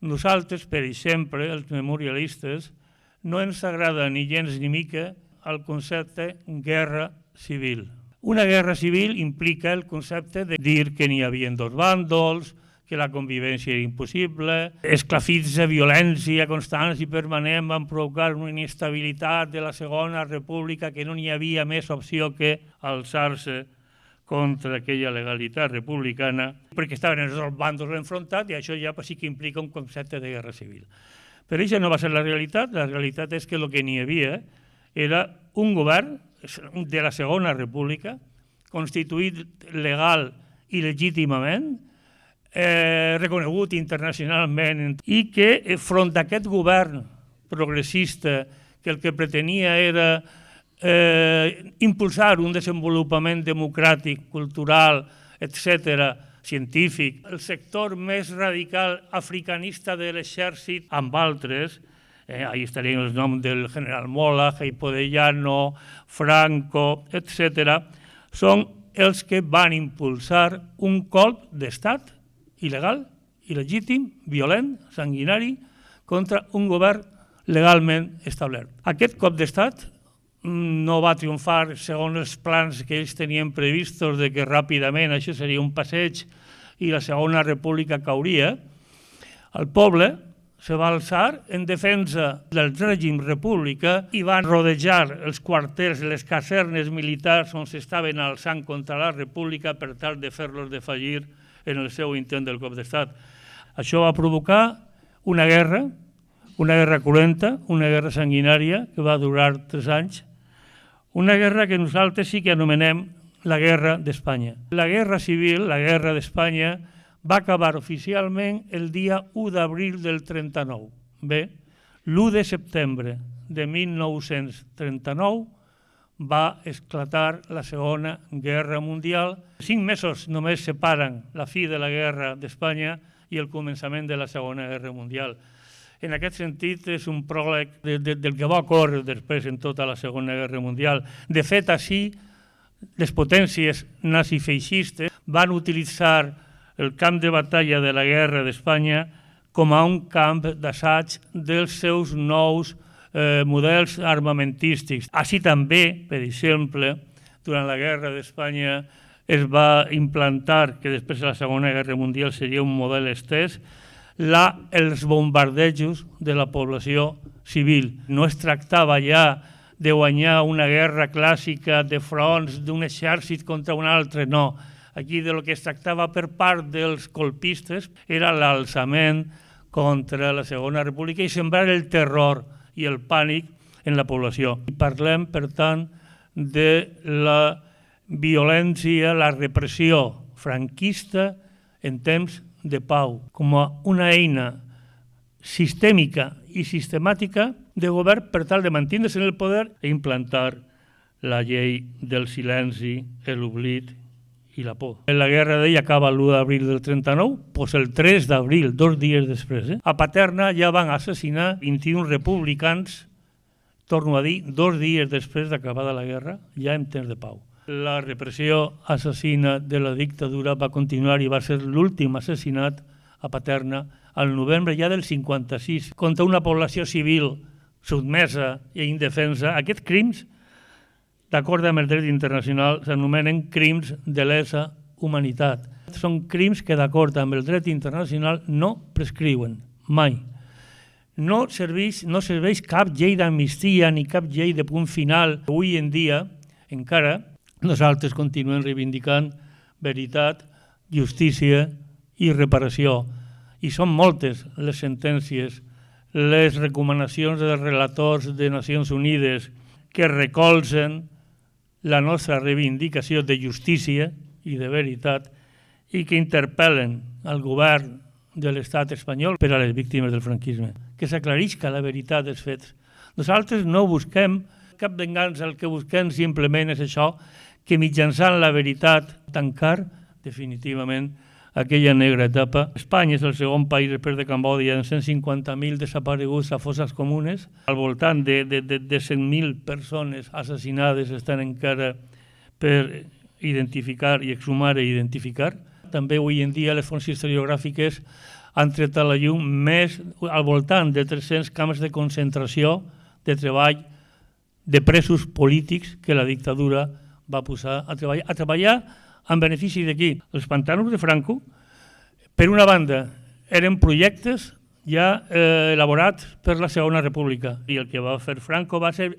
Nosaltres, per exemple, els memorialistes, no ens agrada ni gens ni mica el concepte guerra civil. Una guerra civil implica el concepte de dir que n'hi havia dos bàndols, que la convivència era impossible, esclafits de violència constants i permanent van provocar una inestabilitat de la Segona República que no n'hi havia més opció que alçar-se contra aquella legalitat republicana, perquè estaven els dos bàndols enfrontats i això ja sí que implica un concepte de guerra civil. Però això no va ser la realitat és que el que n'hi havia era un govern de la Segona República, constituït legal i legítimament, reconegut internacionalment, i que front a aquest govern progressista que el que pretenia era impulsar un desenvolupament democràtic, cultural, etc., científic, el sector més radical africanista de l'exèrcit, amb altres, ahí estarien els noms del general Mola, Heipo de Llano, Franco, etc., són els que van impulsar un colp d'estat il·legal, il·legítim, violent, sanguinari, contra un govern legalment establert. Aquest cop d'estat no va triomfar segons els plans que ells tenien previstos de que ràpidament això seria un passeig i la Segona República cauria. El poble se va alçar en defensa del règim república i van rodejar els quarters, les casernes militars on s'estaven alçant contra la república per tal de fer-los defallir en el seu intent del cop d'estat. Això va provocar una guerra cruenta, una guerra sanguinària que va durar 3 anys, una guerra que nosaltres sí que anomenem la Guerra d'Espanya. La Guerra Civil, la Guerra d'Espanya, va acabar oficialment el dia 1 d'abril del 39. Bé, l'1 de setembre de 1939 va esclatar la Segona Guerra Mundial. 5 mesos només separen la fi de la Guerra d'Espanya i el començament de la Segona Guerra Mundial. En aquest sentit, és un pròleg del que va ocórrer després en tota la Segona Guerra Mundial. De fet, així, les potències nazifeixistes van utilitzar el camp de batalla de la Guerra d'Espanya com a un camp d'assaig dels seus nous models armamentístics. Així també, per exemple, durant la Guerra d'Espanya es va implantar, que després de la Segona Guerra Mundial seria un model estès, els bombardejos de la població civil. No es tractava ja de guanyar una guerra clàssica de fronts d'un exèrcit contra un altre, no. Aquí del que es tractava per part dels colpistes era l'alçament contra la Segona República i sembrar el terror i el pànic en la població. I parlem, per tant, de la violència, la repressió franquista en temps de pau, com a una eina sistèmica i sistemàtica de govern per tal de mantenir-se en el poder i implantar la llei del silenci, l'oblit i la por. La guerra d'ella acaba l'1 d'abril del 39, doncs el 3 d'abril, 2 dies després, a Paterna ja van assassinar 21 republicans, torno a dir, 2 dies després d'acabada la guerra, ja en temps de pau. La repressió assassina de la dictadura va continuar i va ser l'últim assassinat a Paterna al novembre ja del 56 contra una població civil sotmesa i indefensa. Aquests crims, d'acord amb el dret internacional, s'anomenen crims de lesa humanitat. Són crims que, d'acord amb el dret internacional, no prescriuen mai. No serveix cap llei d'amnistia ni cap llei de punt final. Avui en dia, encara, nosaltres continuem reivindicant veritat, justícia i reparació. I són moltes les sentències, les recomanacions dels relators de Nacions Unides que recolzen la nostra reivindicació de justícia i de veritat i que interpel·len al govern de l'estat espanyol per a les víctimes del franquisme. Que s'aclarisca la veritat dels fets. Nosaltres no busquem cap vengança, el que busquem simplement és això, que mitjançant la veritat tancar definitivament aquella negra etapa. Espanya és el segon país després de Cambòdia amb 150.000 desapareguts a fosses comunes. Al voltant de 100.000 persones assassinades estan encara per identificar i exhumar i identificar. també avui en dia les fonts historiogràfiques han tret a la llum més al voltant de 300 camps de concentració, de treball, de presos polítics que la dictadura va posar a treballar en benefici de qui? Els pantanos de Franco, per una banda, eren projectes ja elaborats per la Segona República, i el que va fer Franco va ser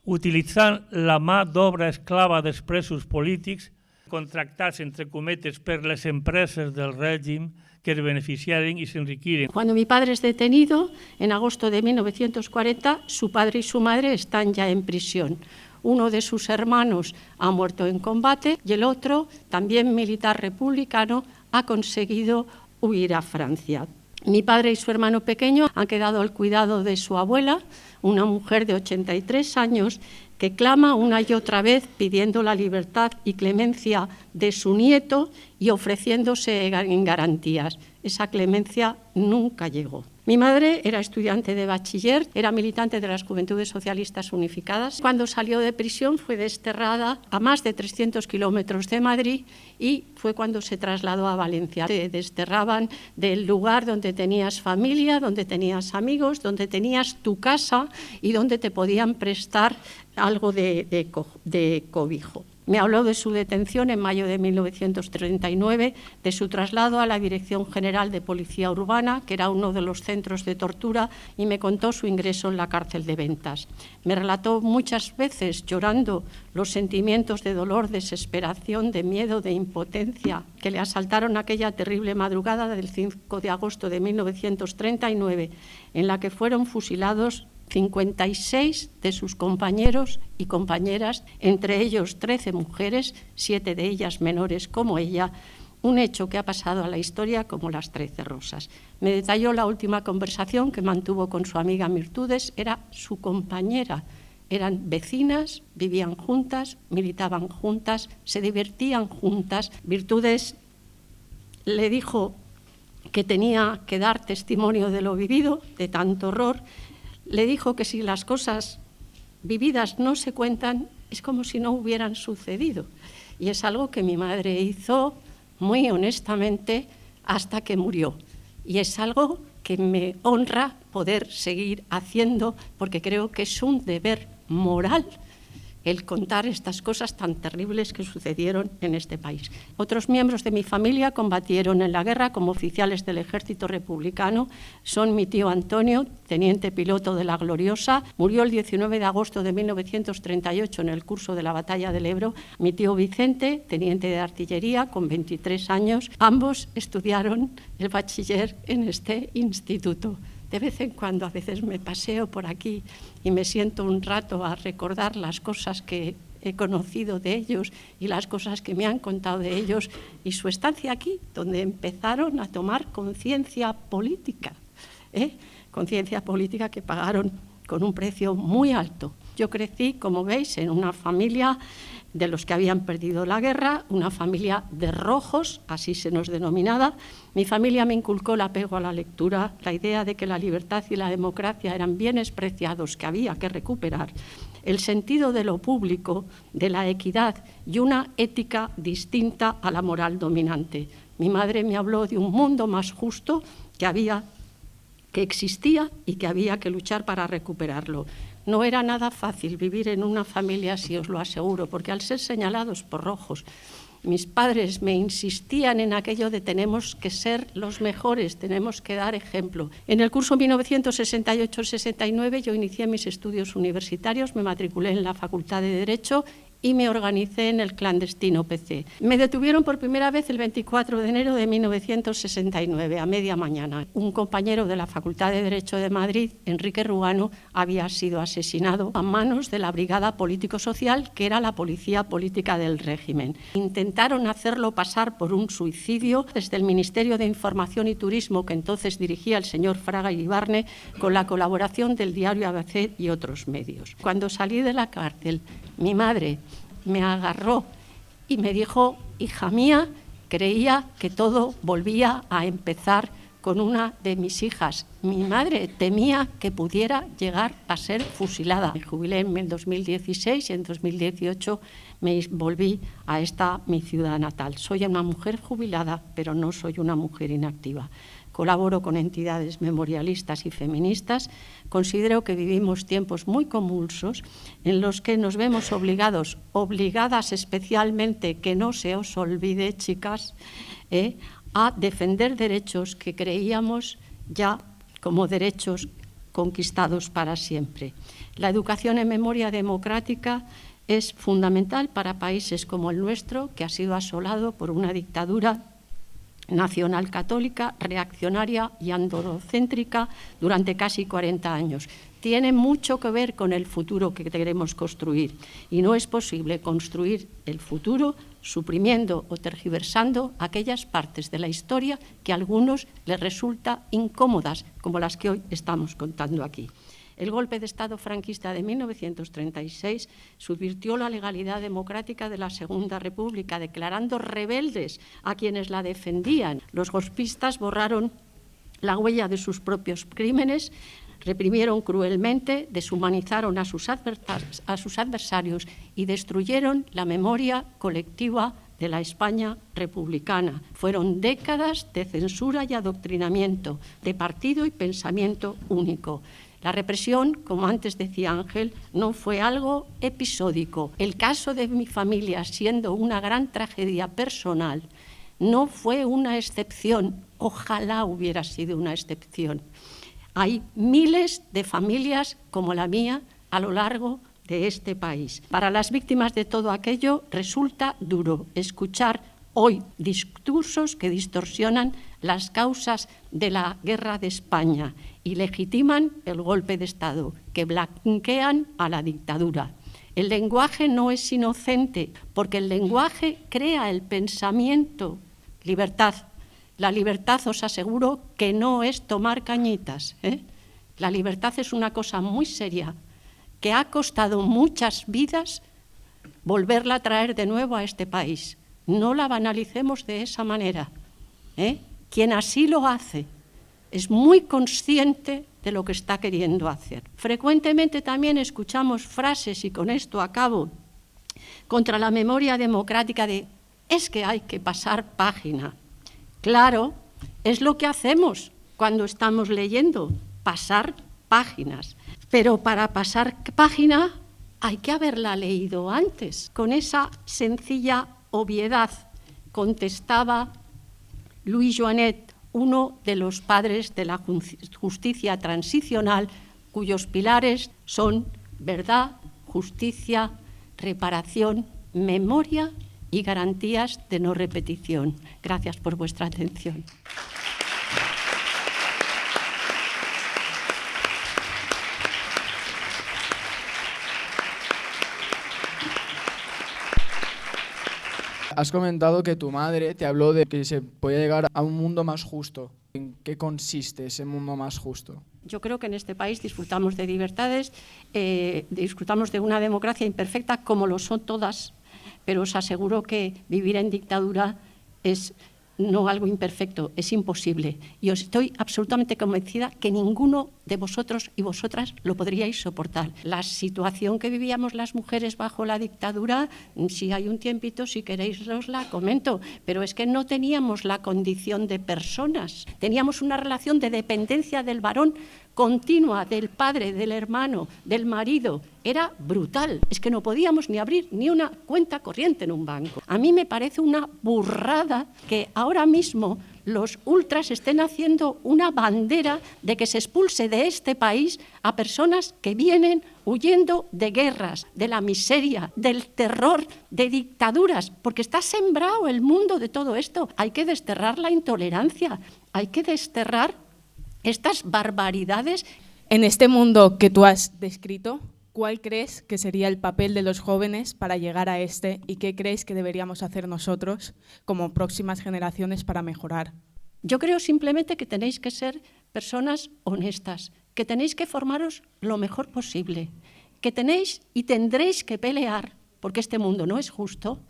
utilitzant la mà d'obra esclava dels presos polítics contractats, entre cometes, per les empreses del règim que es beneficiaren y se enriquecieron. Cuando mi padre es detenido, en agosto de 1940, su padre y su madre están ya en prisión. Uno de sus hermanos ha muerto en combate y el otro, también militar republicano, ha conseguido huir a Francia. Mi padre y su hermano pequeño han quedado al cuidado de su abuela, una mujer de 83 años, que clama una y otra vez pidiendo la libertad y clemencia de su nieto y ofreciéndose en garantías. Esa clemencia nunca llegó. Mi madre era estudiante de bachiller, era militante de las Juventudes Socialistas Unificadas. Cuando salió de prisión fue desterrada a más de 300 kilómetros de Madrid y fue cuando se trasladó a Valencia. Te desterraban del lugar donde tenías familia, donde tenías amigos, donde tenías tu casa y donde te podían prestar algo de cobijo. Me habló de su detención en mayo de 1939, de su traslado a la Dirección General de Policía Urbana, que era uno de los centros de tortura, y me contó su ingreso en la cárcel de Ventas. Me relató muchas veces, llorando, los sentimientos de dolor, desesperación, de miedo, de impotencia que le asaltaron aquella terrible madrugada del 5 de agosto de 1939, en la que fueron fusilados 56 de sus compañeros y compañeras, entre ellos 13 mujeres, 7 de ellas menores como ella, un hecho que ha pasado a la historia como las 13 rosas. Me detalló la última conversación que mantuvo con su amiga Virtudes, era su compañera, eran vecinas, vivían juntas, militaban juntas, se divertían juntas. Virtudes le dijo que tenía que dar testimonio de lo vivido, de tanto horror. Le dijo que si las cosas vividas no se cuentan, es como si no hubieran sucedido. Y es algo que mi madre hizo muy honestamente hasta que murió. Y es algo que me honra poder seguir haciendo, porque creo que es un deber moral el contar estas cosas tan terribles que sucedieron en este país. Otros miembros de mi familia combatieron en la guerra como oficiales del Ejército Republicano. Son mi tío Antonio, teniente piloto de la Gloriosa, murió el 19 de agosto de 1938 en el curso de la Batalla del Ebro. Mi tío Vicente, teniente de artillería, con 23 años. Ambos estudiaron el bachiller en este instituto. De vez en cuando, a veces me paseo por aquí y me siento un rato a recordar las cosas que he conocido de ellos y las cosas que me han contado de ellos y su estancia aquí, donde empezaron a tomar conciencia política, conciencia política que pagaron con un precio muy alto. Yo crecí, como veis, en una familia de los que habían perdido la guerra, una familia de rojos, así se nos denominaba. Mi familia me inculcó el apego a la lectura, la idea de que la libertad y la democracia eran bienes preciados que había que recuperar, el sentido de lo público, de la equidad y una ética distinta a la moral dominante. Mi madre me habló de un mundo más justo que existía y que había que luchar para recuperarlo. No era nada fácil vivir en una familia así, os lo aseguro, porque al ser señalados por rojos, mis padres me insistían en aquello de tenemos que ser los mejores, tenemos que dar ejemplo. En el curso 1968-69 yo inicié mis estudios universitarios, me matriculé en la Facultad de Derecho y me organicé en el clandestino PC. Me detuvieron por primera vez el 24 de enero de 1969, a media mañana. Un compañero de la Facultad de Derecho de Madrid, Enrique Ruano, había sido asesinado a manos de la Brigada Político-Social, que era la policía política del régimen. Intentaron hacerlo pasar por un suicidio desde el Ministerio de Información y Turismo, que entonces dirigía el señor Fraga Iribarne, con la colaboración del diario ABC y otros medios. Cuando salí de la cárcel, mi madre me agarró y me dijo, hija mía, creía que todo volvía a empezar con una de mis hijas. Mi madre temía que pudiera llegar a ser fusilada. Me jubilé en el 2016 y en 2018 me volví a mi ciudad natal. Soy una mujer jubilada, pero no soy una mujer inactiva. Colaboro con entidades memorialistas y feministas. Considero que vivimos tiempos muy convulsos en los que nos vemos obligadas especialmente, que no se os olvide, chicas, a defender derechos que creíamos ya como derechos conquistados para siempre. La educación en memoria democrática es fundamental para países como el nuestro, que ha sido asolado por una dictadura nacional católica, reaccionaria y androcéntrica durante casi 40 años. Tiene mucho que ver con el futuro que queremos construir y no es posible construir el futuro suprimiendo o tergiversando aquellas partes de la historia que a algunos les resulta incómodas, como las que hoy estamos contando aquí. El golpe de Estado franquista de 1936 subvirtió la legalidad democrática de la Segunda República, declarando rebeldes a quienes la defendían. Los golpistas borraron la huella de sus propios crímenes, reprimieron cruelmente, deshumanizaron a sus adversarios y destruyeron la memoria colectiva de la España republicana. Fueron décadas de censura y adoctrinamiento, de partido y pensamiento único. La represión, como antes decía Ángel, no fue algo episódico. El caso de mi familia, siendo una gran tragedia personal, no fue una excepción. Ojalá hubiera sido una excepción. Hay miles de familias como la mía a lo largo de este país. Para las víctimas de todo aquello resulta duro escuchar hoy discursos que distorsionan las causas de la guerra de España y legitiman el golpe de Estado, que blanquean a la dictadura. El lenguaje no es inocente, porque el lenguaje crea el pensamiento. Libertad. La libertad, os aseguro, que no es tomar cañitas, La libertad es una cosa muy seria, que ha costado muchas vidas volverla a traer de nuevo a este país. No la banalicemos de esa manera. Quien así lo hace es muy consciente de lo que está queriendo hacer. Frecuentemente también escuchamos frases, y con esto acabo, contra la memoria democrática de es que hay que pasar página. Claro, es lo que hacemos cuando estamos leyendo, pasar páginas. Pero para pasar página hay que haberla leído antes. Con esa sencilla obviedad contestaba Louis Joannet, uno de los padres de la justicia transicional, cuyos pilares son verdad, justicia, reparación, memoria y garantías de no repetición. Gracias por vuestra atención. Has comentado que tu madre te habló de que se puede llegar a un mundo más justo. ¿En qué consiste ese mundo más justo? Yo creo que en este país disfrutamos de libertades, disfrutamos de una democracia imperfecta, como lo son todas, pero os aseguro que vivir en dictadura es no algo imperfecto, es imposible. Y os estoy absolutamente convencida que ninguno de vosotros y vosotras lo podríais soportar. La situación que vivíamos las mujeres bajo la dictadura, si hay un tiempito, si queréis os la comento, pero es que no teníamos la condición de personas, teníamos una relación de dependencia del varón continua, del padre, del hermano, del marido. Era brutal, es que no podíamos ni abrir ni una cuenta corriente en un banco. A mí me parece una burrada que ahora mismo los ultras estén haciendo una bandera de que se expulse de este país a personas que vienen huyendo de guerras, de la miseria, del terror, de dictaduras, porque está sembrado el mundo de todo esto. Hay que desterrar la intolerancia, hay que desterrar estas barbaridades. En este mundo que tú has descrito, ¿cuál crees que sería el papel de los jóvenes para llegar a este y qué crees que deberíamos hacer nosotros como próximas generaciones para mejorar? Yo creo simplemente que tenéis que ser personas honestas, que tenéis que formaros lo mejor posible, que tenéis y tendréis que pelear, porque este mundo no es justo,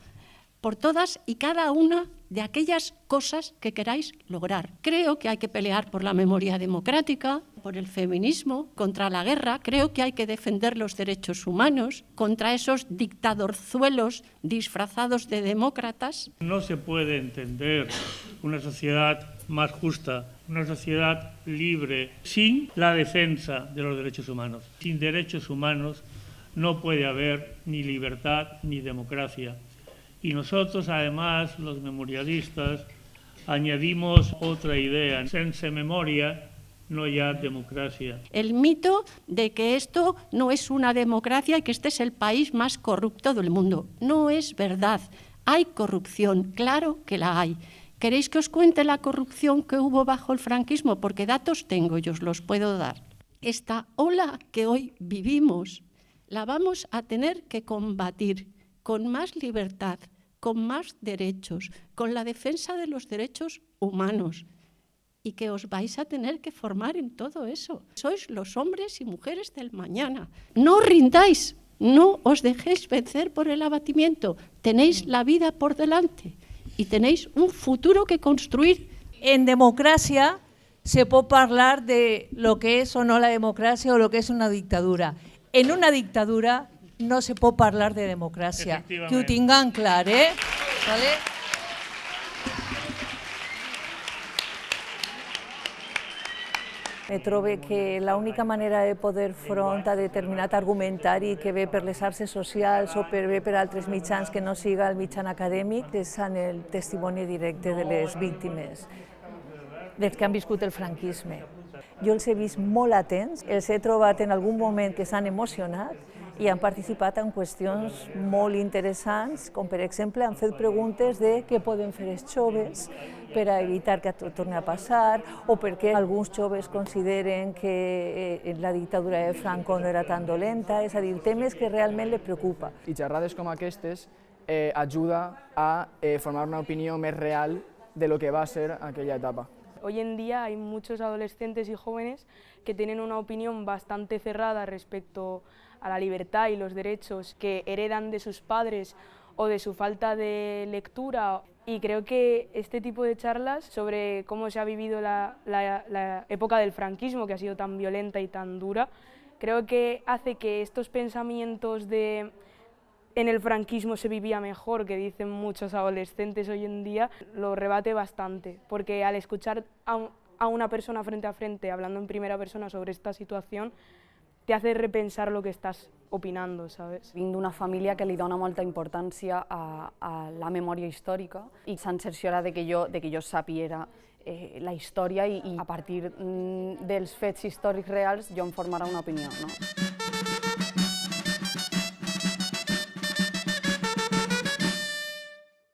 por todas y cada una de aquellas cosas que queráis lograr. Creo que hay que pelear por la memoria democrática, por el feminismo, contra la guerra. Creo que hay que defender los derechos humanos, contra esos dictadorzuelos disfrazados de demócratas. No se puede entender una sociedad más justa, una sociedad libre, sin la defensa de los derechos humanos. Sin derechos humanos no puede haber ni libertad ni democracia. Y nosotros, además, los memorialistas, añadimos otra idea. Sense memoria no hi ha democracia. El mito de que esto no es una democracia y que este es el país más corrupto del mundo. No es verdad. Hay corrupción, claro que la hay. ¿Queréis que os cuente la corrupción que hubo bajo el franquismo? Porque datos tengo y os los puedo dar. Esta ola que hoy vivimos la vamos a tener que combatir con más libertad, con más derechos, con la defensa de los derechos humanos, y que os vais a tener que formar en todo eso. Sois los hombres y mujeres del mañana. No rindáis, no os dejéis vencer por el abatimiento. Tenéis la vida por delante y tenéis un futuro que construir. En democracia se pot parlar de lo que és o no la democràcia o lo que és una dictadura. En una dictadura no se pot parlar de democràcia. Que ho tinguem clar, ¿Vale? Me trobo que l'única manera de poder front a determinat argumentari que ve per les xarxes socials o ve per altres mitjans que no siga el mitjan acadèmic és en el testimoni directe de les víctimes, dels que han viscut el franquisme. Jo els he vist molt atents, els he trobat en algun moment que s'han emocionat i han participat en qüestions molt interessants, com per exemple han fet preguntes de què poden fer els joves per a evitar que torni a passar o per què alguns joves consideren que la dictadura de Franco no era tan dolenta, és a dir, temes que realment les preocupa. I xerrades com aquestes ajuda a formar una opinió més real de lo que va ser aquella etapa. Hoy en día hay muchos adolescentes y jóvenes que tienen una opinión bastante cerrada respecto a la libertad y los derechos que heredan de sus padres o de su falta de lectura. Y creo que este tipo de charlas sobre cómo se ha vivido la época del franquismo, que ha sido tan violenta y tan dura, creo que hace que estos pensamientos de en el franquismo se vivía mejor, que dicen muchos adolescentes hoy en día, lo rebate bastante, porque al escuchar a una persona frente a frente hablando en primera persona sobre esta situación, te hace repensar lo que estás opinando, ¿sabes? Vinc d'una família que li dona molta importància a la memòria històrica i s'han cerciorat de que jo sàpiga la història i a partir dels fets històrics reals jo em formarà una opinió. No?